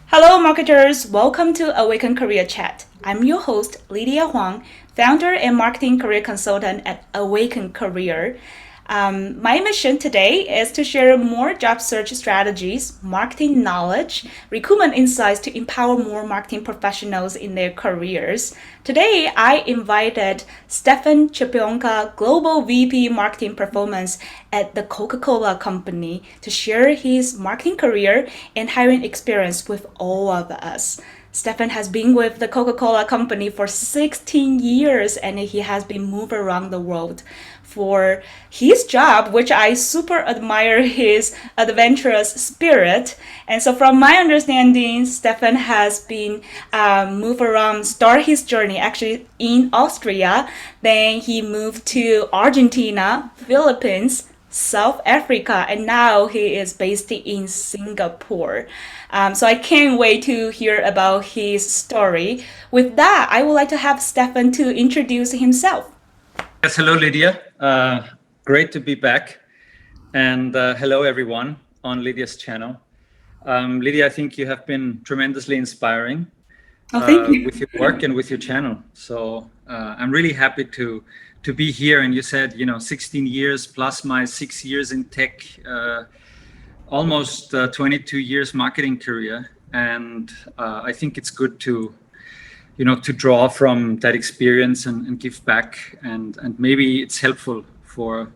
Hello, marketers. Welcome to Awaken Career Chat. I'm your host, Lydia Huang, founder and marketing career consultant at Awaken Career. My mission today is to share more job search strategies, marketing knowledge, recruitment insights to empower more marketing professionals in their careers. Today, I invited Stephan Czypionka, Global VP Marketing Performance at the Coca-Cola Company, to share his marketing career and hiring experience with all of us. Stephan has been with the Coca-Cola Company for 16 years and he has been moved around the world for his job, which I super admire his adventurous spirit. And so from my understanding, Stephan has been moved around, start his journey actually in Austria. Then he moved to Argentina, Philippines, South Africa, and now he is based in Singapore. So I can't wait to hear about his story. With that, I would like to have Stephan to introduce himself. Yes, hello, Lydia. Great to be back. And hello, everyone on Lydia's channel. Lydia, I think you have been tremendously inspiring Thank you. with your work and with your channel. So I'm really happy to be here. And you said, 16 years plus my 6 years in tech, almost 22 years marketing career. And I think it's good to draw from that experience and give back, and maybe it's helpful for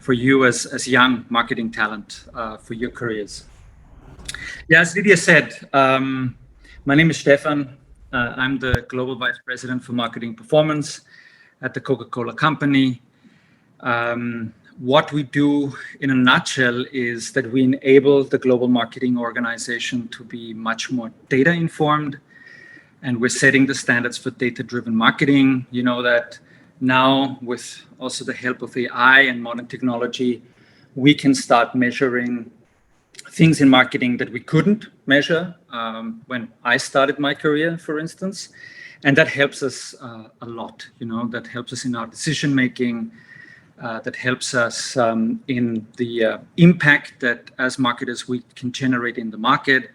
you as young marketing talent for your careers. Yeah, as Lydia said, my name is Stephan. I'm the Global Vice President for Marketing Performance at the Coca-Cola Company. What we do in a nutshell is that we enable the global marketing organization to be much more data informed, and we're setting the standards for data-driven marketing. You know that now, with also the help of AI and modern technology, we can start measuring things in marketing that we couldn't measure when I started my career, for instance. And that helps us a lot. That helps us in our decision making. That helps us in the impact that as marketers we can generate in the market.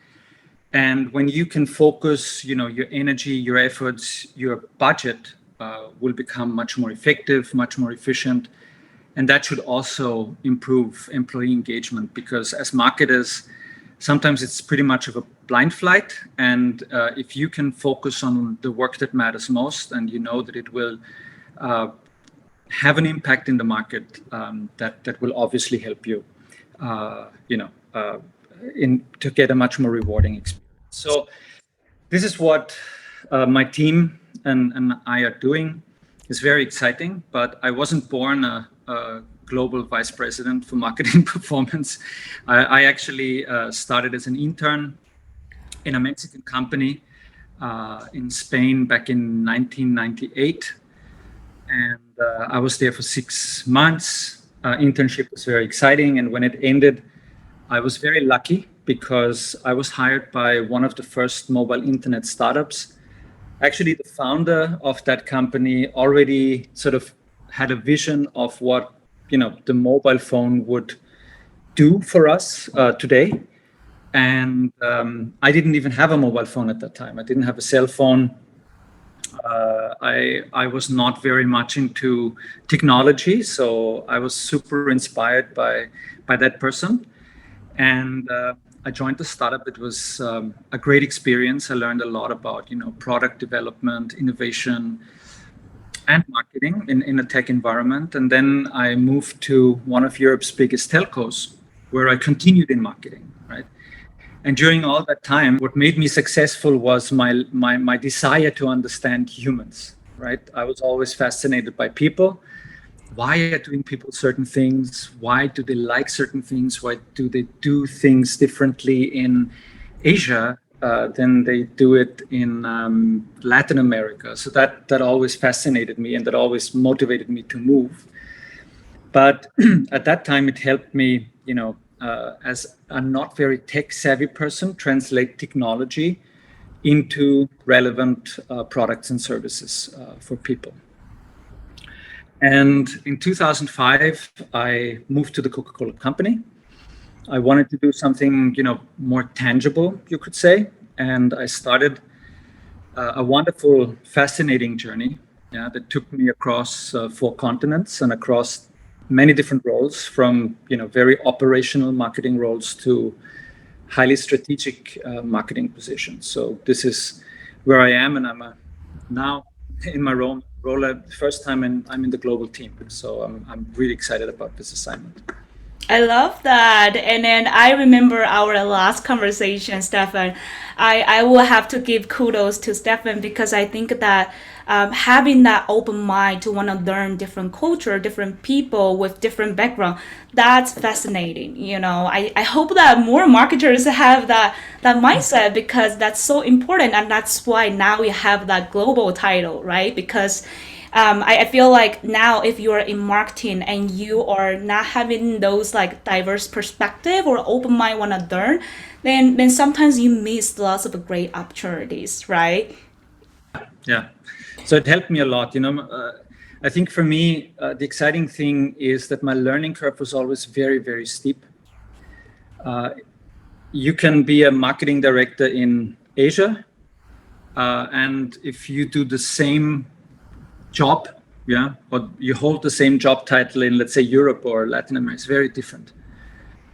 And when you can focus, your energy, your efforts, your budget will become much more effective, much more efficient. And that should also improve employee engagement, because as marketers, sometimes it's pretty much of a blind flight. And if you can focus on the work that matters most, and you know that it will have an impact in the market, that will obviously help you, to get a much more rewarding experience. So this is what my team and I are doing. It's very exciting, but I wasn't born a global vice president for marketing performance. I actually started as an intern in a Mexican company in Spain back in 1998. And I was there for 6 months. Internship was very exciting. And when it ended, I was very lucky because I was hired by one of the first mobile internet startups. Actually, the founder of that company already sort of had a vision of what the mobile phone would do for us today. And I didn't even have a mobile phone at that time. I didn't have a cell phone. I was not very much into technology, so I was super inspired by that person. And I joined the startup. It was a great experience. I learned a lot about product development, innovation, and marketing in a tech environment. And then I moved to one of Europe's biggest telcos, where I continued in marketing, right? And during all that time, what made me successful was my desire to understand humans, right? I was always fascinated by people. Why are doing people certain things? Why do they like certain things? Why do they do things differently in Asia than they do it in Latin America? So that always fascinated me, and that always motivated me to move. But at that time, it helped me, as a not very tech savvy person, translate technology into relevant products and services for people. And in 2005, I moved to the Coca-Cola Company. I wanted to do something, more tangible, you could say. and I started a wonderful, fascinating journey, yeah, that took me across 4 continents and across many different roles, from very operational marketing roles to highly strategic marketing positions. So this is where I am, and now in my role first time, and I'm in the global team. So I'm really excited about this assignment. I love that. And then I remember our last conversation, Stefan. I will have to give kudos to Stefan because I think that having that open mind to want to learn different culture, different people with different background, that's fascinating. I hope that more marketers have that mindset because that's so important. And that's why now we have that global title, right? Because I feel like now if you are in marketing and you are not having those like diverse perspective or open mind want to learn, then sometimes you miss lots of great opportunities, right? Yeah. So it helped me a lot. I think for me, the exciting thing is that my learning curve was always very, very steep. You can be a marketing director in Asia, and if you do the same job, yeah, but you hold the same job title in, let's say, Europe or Latin America, it's very different.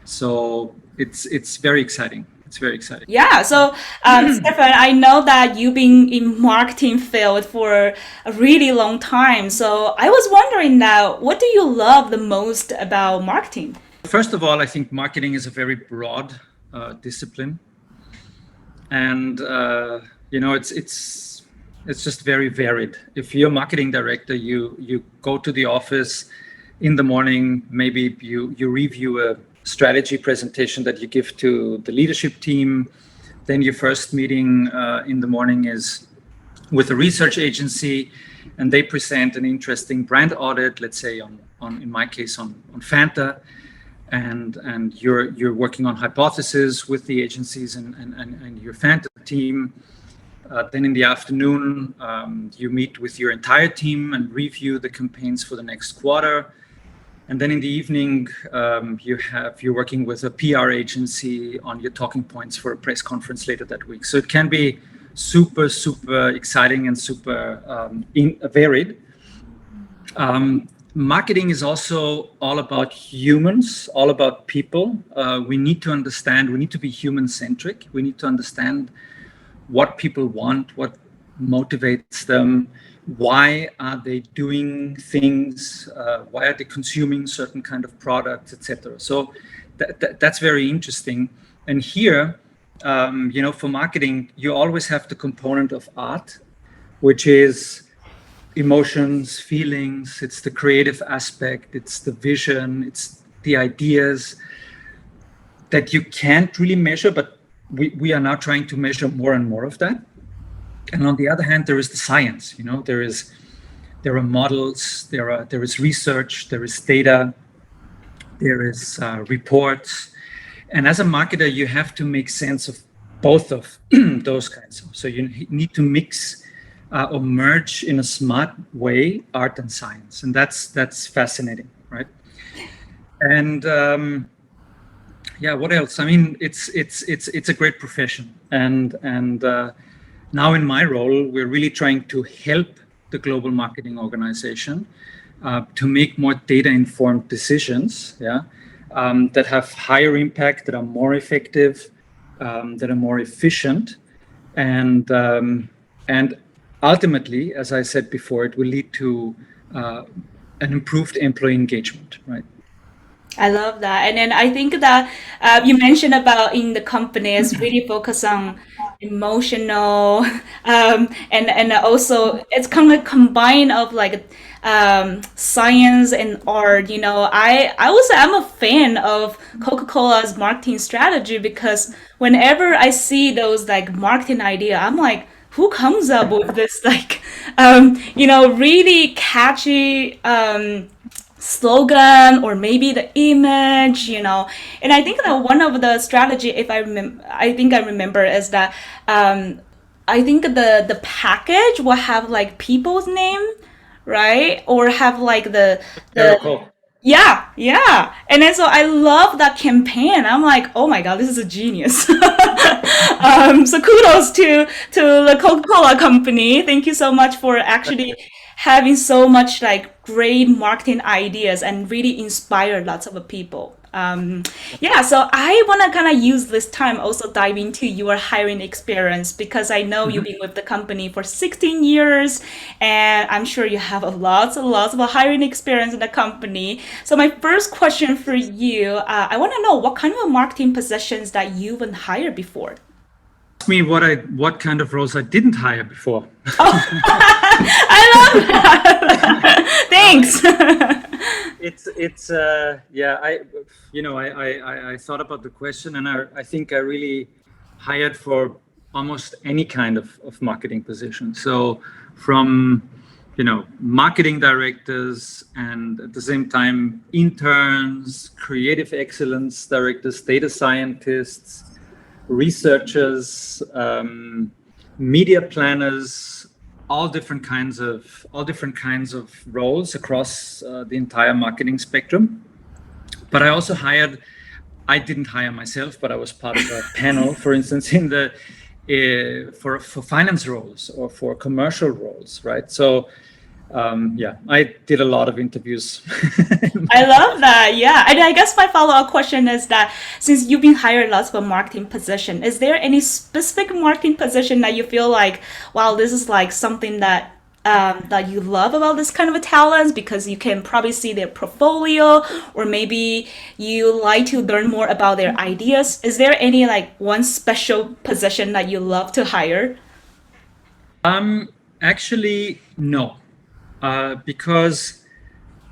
So it's very exciting. It's very exciting. Yeah. So, Stefan, I know that you've been in marketing field for a really long time. So I was wondering now, what do you love the most about marketing? First of all, I think marketing is a very broad discipline, and it's just very varied. If you're a marketing director, you go to the office in the morning, maybe you review a strategy presentation that you give to the leadership team. Then your first meeting in the morning is with a research agency, and they present an interesting brand audit, let's say on in my case on Fanta, and you're working on hypotheses with the agencies and your Fanta team. Then in the afternoon, you meet with your entire team and review the campaigns for the next quarter. And then in the evening, you're working with a PR agency on your talking points for a press conference later that week. So it can be super, super exciting and super varied. Marketing is also all about humans, all about people. We need to be human centric. We need to understand what people want, what motivates them, why are they doing things, why are they consuming certain kind of products, etc. So that's very interesting. And here, for marketing, you always have the component of art, which is emotions, feelings, it's the creative aspect, it's the vision, it's the ideas that you can't really measure, but we are now trying to measure more and more of that. And on the other hand, there is the science. There are models, there is research, there is data, there is reports, and as a marketer, you have to make sense of both of those kinds. So you need to mix or merge in a smart way art and science, and that's fascinating, right? And what else? I mean, it's a great profession, and now in my role, we're really trying to help the global marketing organization to make more data-informed decisions, that have higher impact, that are more effective, that are more efficient, and ultimately, as I said before, it will lead to an improved employee engagement, right? I love that. And then I think that you mentioned about in the companies really focus on emotional and also it's kind of combine of like science and art. I would say I'm a fan of Coca-Cola's marketing strategy because whenever I see those like marketing idea, I'm like, who comes up with this like really catchy slogan or maybe the image, and I think that one of the strategy, if I remember is that I think the package will have like people's name, right, or have like the Very cool. Yeah. And then so I love that campaign. I'm like, oh my God, this is a genius. So kudos to the Coca-Cola Company. Thank you so much for actually having so much like great marketing ideas and really inspire lots of people. Yeah, so I want to kind of use this time also dive into your hiring experience because I know you've Mhm. been with the company for 16 years and I'm sure you have a lots and lots of hiring experience in the company. So my first question for you, I want to know what kind of marketing positions that you've been hired before. Ask me what kind of roles I didn't hire before. Oh, I love that. No, Thanks. it's yeah, I thought about the question, and I think I really hired for almost any kind of marketing position. So from marketing directors, and at the same time interns, creative excellence directors, data scientists, researchers, media planners, all different kinds of roles across the entire marketing spectrum. But I didn't hire myself, but I was part of a panel, for instance, in the for finance roles or for commercial roles, right? So yeah, I did a lot of interviews. I love that. Yeah. And I guess my follow-up question is that since you've been hired lots of a marketing position, is there any specific marketing position that you feel like, wow, this is like something that you love about this kind of a talent because you can probably see their portfolio or maybe you like to learn more about their ideas. Is there any like one special position that you love to hire? Actually, no, because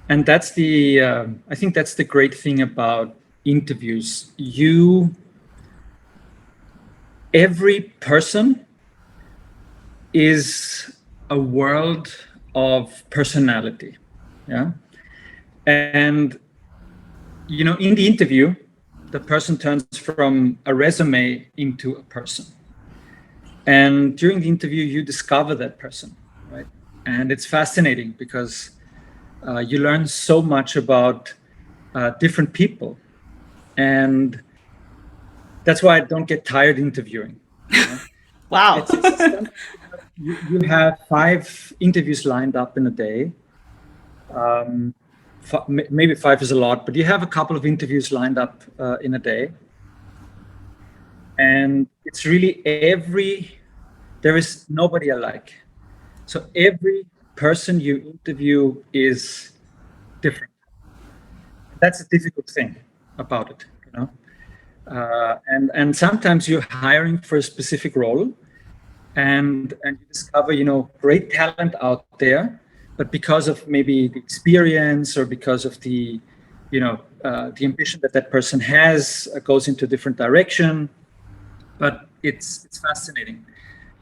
and that's the I think that's the great thing about interviews. Every person is a world of personality, yeah. And in the interview, the person turns from a resume into a person, and during the interview you discover that person, right? And it's fascinating because you learn so much about different people, and that's why I don't get tired interviewing. Wow. It's something, you have 5 interviews lined up in a day. Maybe 5 is a lot, but you have a couple of interviews lined up in a day, and it's really there is nobody alike. So every person you interview is different. That's a difficult thing about it. And sometimes you're hiring for a specific role, and you discover great talent out there, but because of maybe the experience or because of the ambition that person has, goes into a different direction. But it's fascinating.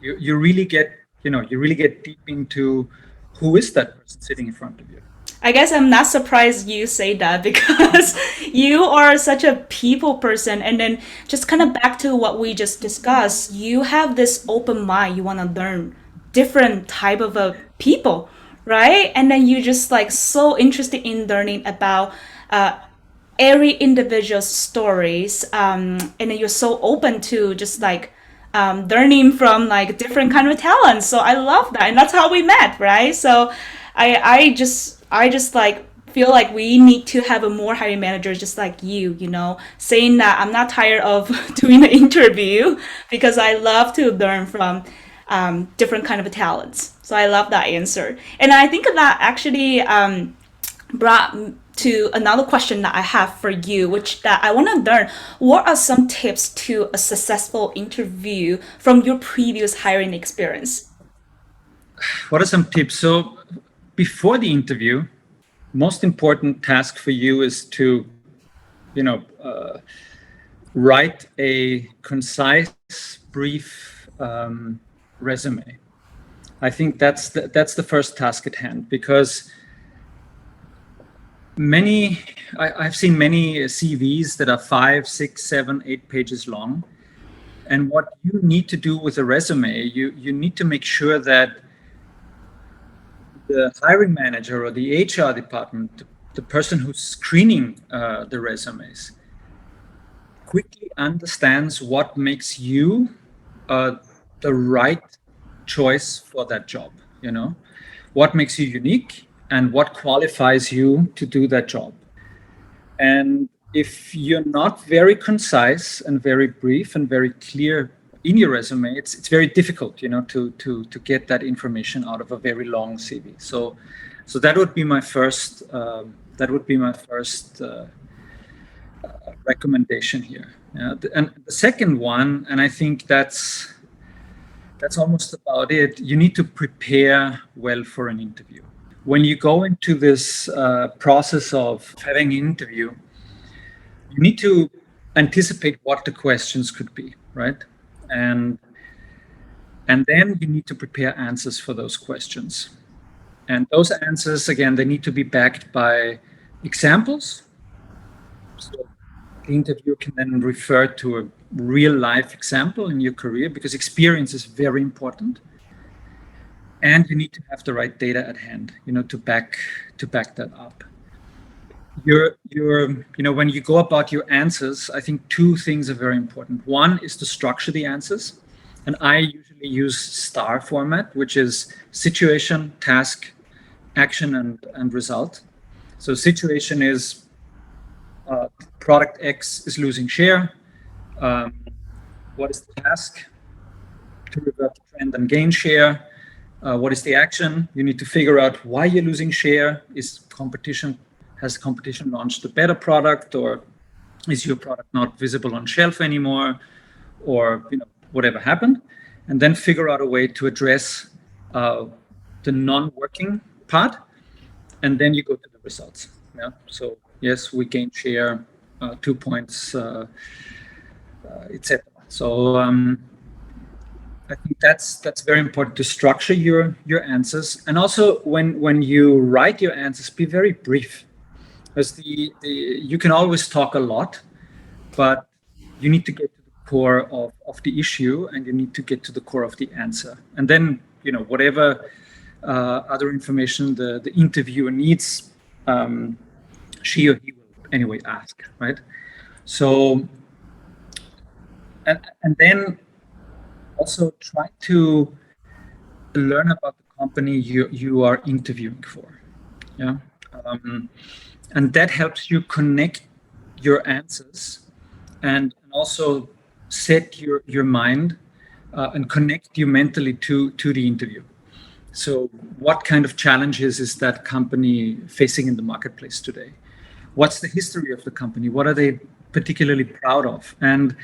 You really get deep into who is that person sitting in front of you. I guess I'm not surprised you say that because you are such a people person. And then just kind of back to what we just discussed, you have this open mind. You want to learn different type of people, right? And then you just like so interested in learning about uh, every individual's stories. And then you're so open to just like learning from like different kind of talents. So I love that, and that's how we met, right? So I just like feel like we need to have a more hiring manager just like you, saying that I'm not tired of doing the interview because I love to learn from different kind of talents. So I love that answer, and I think that actually brought to another question that I have for you, which that I want to learn. What are some tips to a successful interview from your previous hiring experience? What are some tips? So before the interview, most important task for you is to you know write a concise, brief resume. I think that's the first task at hand, because I've seen many CVs that are 5, 6, 7, 8 pages long. And what you need to do with a resume, you need to make sure that the hiring manager or the HR department, the person who's screening the resumes quickly understands what makes you the right choice for that job, what makes you unique and what qualifies you to do that job. And if you're not very concise and very brief and very clear in your resume, it's very difficult, to get that information out of a very long CV. So that would be my first recommendation here. And the second one, and I think that's almost about it. You need to prepare well for an interview. When you go into this process of having an interview, you need to anticipate what the questions could be, right? And then you need to prepare answers for those questions. And those answers, again, they need to be backed by examples. So the interviewer can then refer to a real life example in your career, because experience is very important. And you need to have the right data at hand, to back that up. When you go about your answers, I think two things are very important. One is to structure the answers. And I usually use STAR format, which is situation, task, action, and result. So situation is product X is losing share. What is the task? To revert the trend and gain share. What is the action? You need to figure out why you're losing share. Has competition launched a better product, or is your product not visible on shelf anymore, or whatever happened? And then figure out a way to address the non-working part, and then you go to the results. Yeah. So yes, we gained share 2 points, etc. So I think that's very important, to structure your answers, and also when you write your answers, be very brief, because you can always talk a lot, but you need to get to the core of the issue, and you need to get to the core of the answer, and then whatever other information the interviewer needs, she or he will anyway ask, right? So and then also try to learn about the company you are interviewing for. Yeah. And that helps you connect your answers and also set your mind and connect you mentally to the interview. So what kind of challenges is that company facing in the marketplace today? What's the history of the company? What are they particularly proud of? And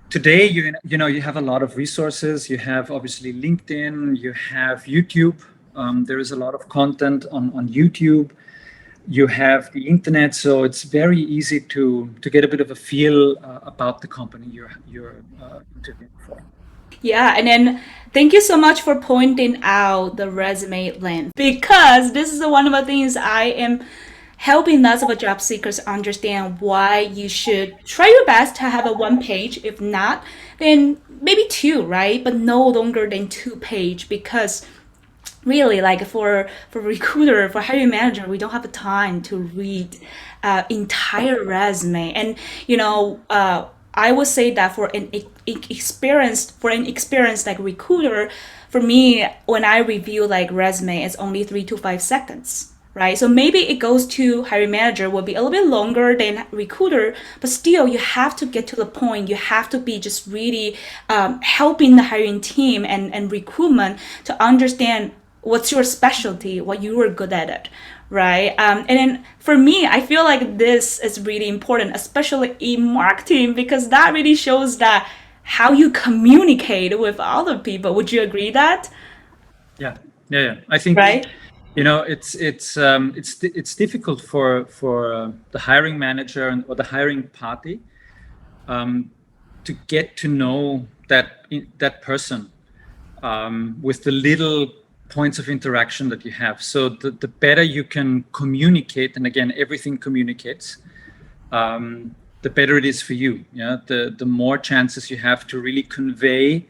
today, you have a lot of resources. You have obviously LinkedIn, you have YouTube. There is a lot of content on YouTube. You have the internet, so it's very easy to get a bit of a feel about the company you're interviewing for. Yeah, and then thank you so much for pointing out the resume length, because this is one of the things I am helping lots of job seekers understand why you should try your best to have a 1 page. If not, then maybe 2, right? But no longer than 2 page, because really, like for recruiter, for hiring manager, we don't have the time to read entire resume. And I would say that for an experienced like recruiter, for me, when I review like resume, it's only 3 to 5 seconds, right? So maybe it goes to hiring manager will be a little bit longer than recruiter, but still you have to get to the point. You have to be just really helping the hiring team and recruitment to understand what's your specialty, what you are good at it, right? And then for me, I feel like this is really important, especially in marketing, because that really shows that how you communicate with other people. Would you agree that? Yeah. I think right. It's difficult for the hiring manager or the hiring party to get to know that person with the little points of interaction that you have. So the better you can communicate, and again, everything communicates, the better it is for you. Yeah, the more chances you have to really convey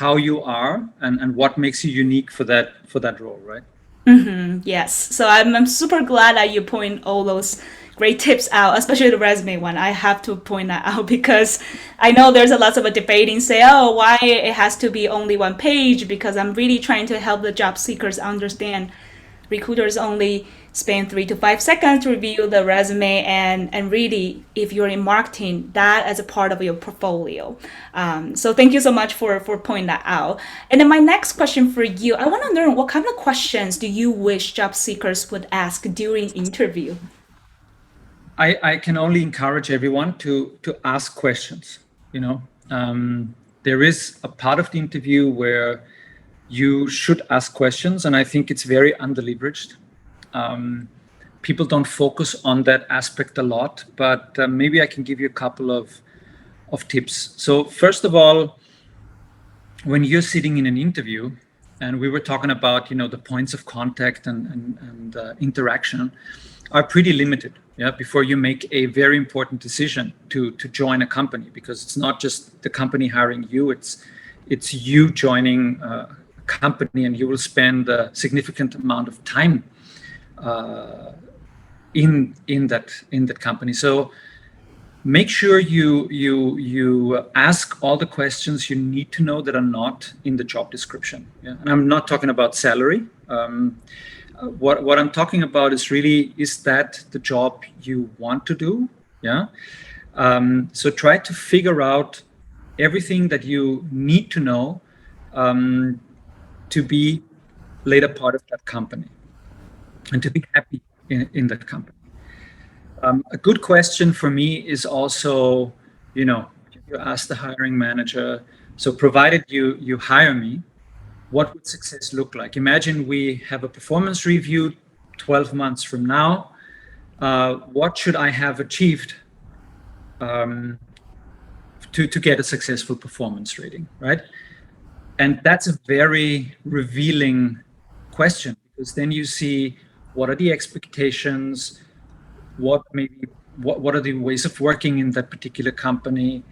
how you are and what makes you unique for that role, right? Yes. So I'm super glad that you point all those great tips out, especially the resume one. I have to point that out because I know there's a lot of a debating say, oh, why it has to be only one page, because I'm really trying to help the job seekers understand recruiters only spend 3 to 5 seconds to review the resume, and really, if you're in marketing, that as a part of your portfolio. So thank you so much for pointing that out. And then my next question for you, I want to learn what kind of questions do you wish job seekers would ask during interview? I can only encourage everyone to ask questions. You know, there is a part of the interview where you should ask questions, and I think it's very underleveraged. People don't focus on that aspect a lot, but maybe I can give you a couple of tips. So first of all, when you're sitting in an interview, and we were talking about, you know, the points of contact and interaction are pretty limited. Yeah, before you make a very important decision to join a company, because it's not just the company hiring you, it's you joining a company, and you will spend a significant amount of time in that company. So make sure you ask all the questions you need to know that are not in the job description. Yeah? And I'm not talking about salary. What I'm talking about is really, is that the job you want to do? Yeah. So try to figure out everything that you need to know to be later part of that company and to be happy in that company. A good question for me is also, you know, you ask the hiring manager, so provided you hire me, what would success look like? Imagine we have a performance review 12 months from now. What should I have achieved to get a successful performance rating, right? And that's a very revealing question, because then you see what are the expectations, what are the ways of working in that particular company,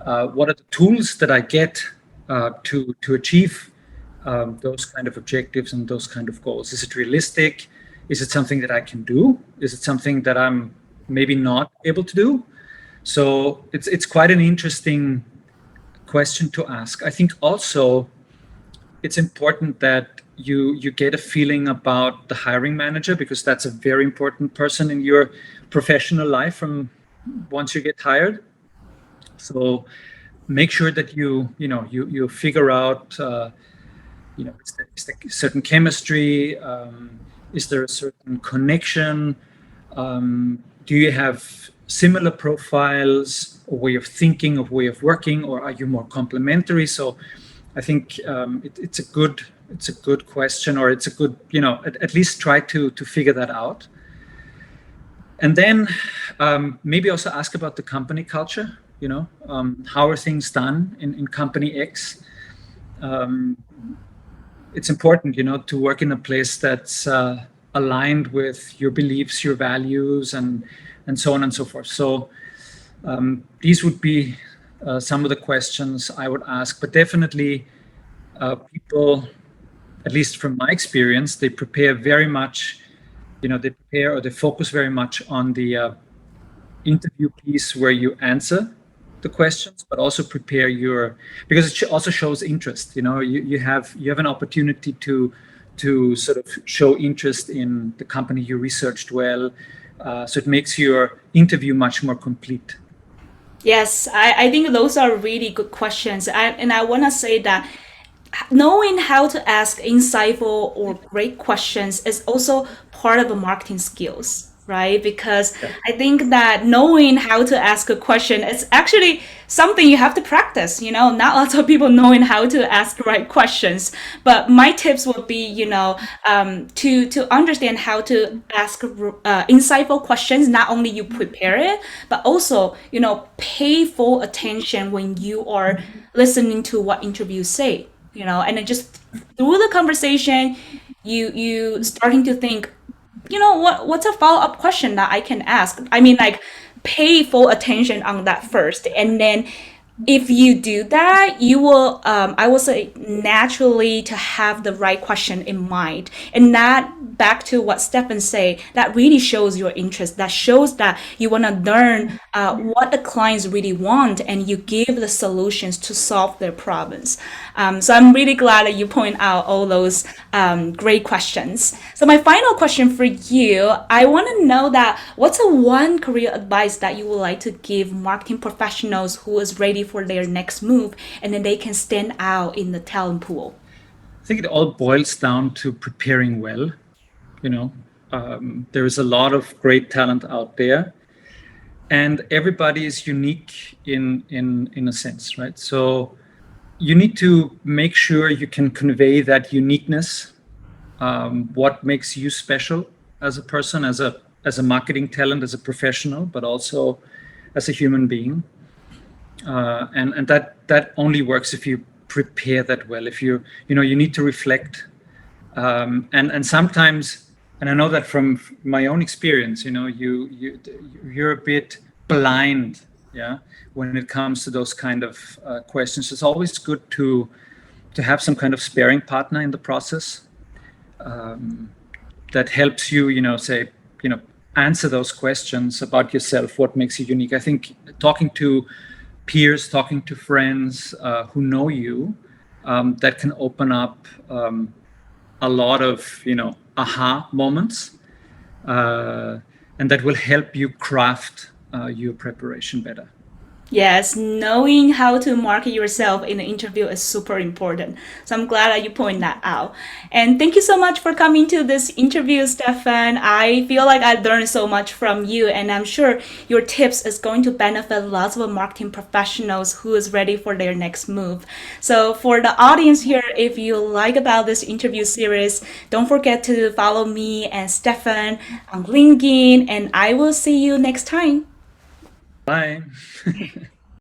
what are the tools that I get to achieve those kind of objectives and those kind of goals. Is it realistic? Is it something that I can do? Is it something that I'm maybe not able to do? So it's quite an interesting question to ask. I think also it's important that you get a feeling about the hiring manager, because that's a very important person in your professional life from once you get hired. So make sure that you figure out is there certain chemistry, is there a certain connection, do you have similar profiles or way of thinking, or way of working, or are you more complementary? So I think it's a good question, or it's a good, at least try to figure that out. And then maybe also ask about the company culture. How are things done in company X? It's important, to work in a place that's aligned with your beliefs, your values, and so on and so forth. So these would be some of the questions I would ask. But definitely people, at least from my experience, they prepare very much, they focus very much on the interview piece where you answer the questions, but also prepare because it also shows interest. You have an opportunity to sort of show interest in the company you researched well. So it makes your interview much more complete. Yes, I think those are really good questions. And I want to say that knowing how to ask insightful or great questions is also part of the marketing skills, right? Because Yeah. I think that knowing how to ask a question is actually something you have to practice. Not lots of people knowing how to ask the right questions. But my tips would be, to understand how to ask insightful questions. Not only you prepare it, but also, pay full attention when you are listening to what interviews say. And then just through the conversation, you starting to think, what's a follow-up question that I can ask? I mean, like, pay full attention on that first, and then if you do that, you will I will say naturally to have the right question in mind, and back to what Stephan say, that really shows your interest. That shows that you want to learn what the clients really want, and you give the solutions to solve their problems. So I'm really glad that you point out all those great questions. So my final question for you, I want to know that what's a one career advice that you would like to give marketing professionals who is ready for their next move, and then they can stand out in the talent pool? I think it all boils down to preparing well. There is a lot of great talent out there, and everybody is unique in a sense, right? So you need to make sure you can convey that uniqueness, what makes you special as a person, as a marketing talent, as a professional, but also as a human being. And that only works if you prepare that well. If you need to reflect, and sometimes, and I know that from my own experience, you're a bit blind, yeah, when it comes to those kind of questions. It's always good to have some kind of sparring partner in the process, that helps you, answer those questions about yourself. What makes you unique? I think talking to peers, talking to friends who know you, that can open up a lot of aha moments, and that will help you craft your preparation better. Yes, knowing how to market yourself in the interview is super important. So I'm glad that you point that out. And thank you so much for coming to this interview, Stephan. I feel like I learned so much from you, and I'm sure your tips is going to benefit lots of marketing professionals who is ready for their next move. So for the audience here, if you like about this interview series, don't forget to follow me and Stephan on LinkedIn, and I will see you next time. Bye.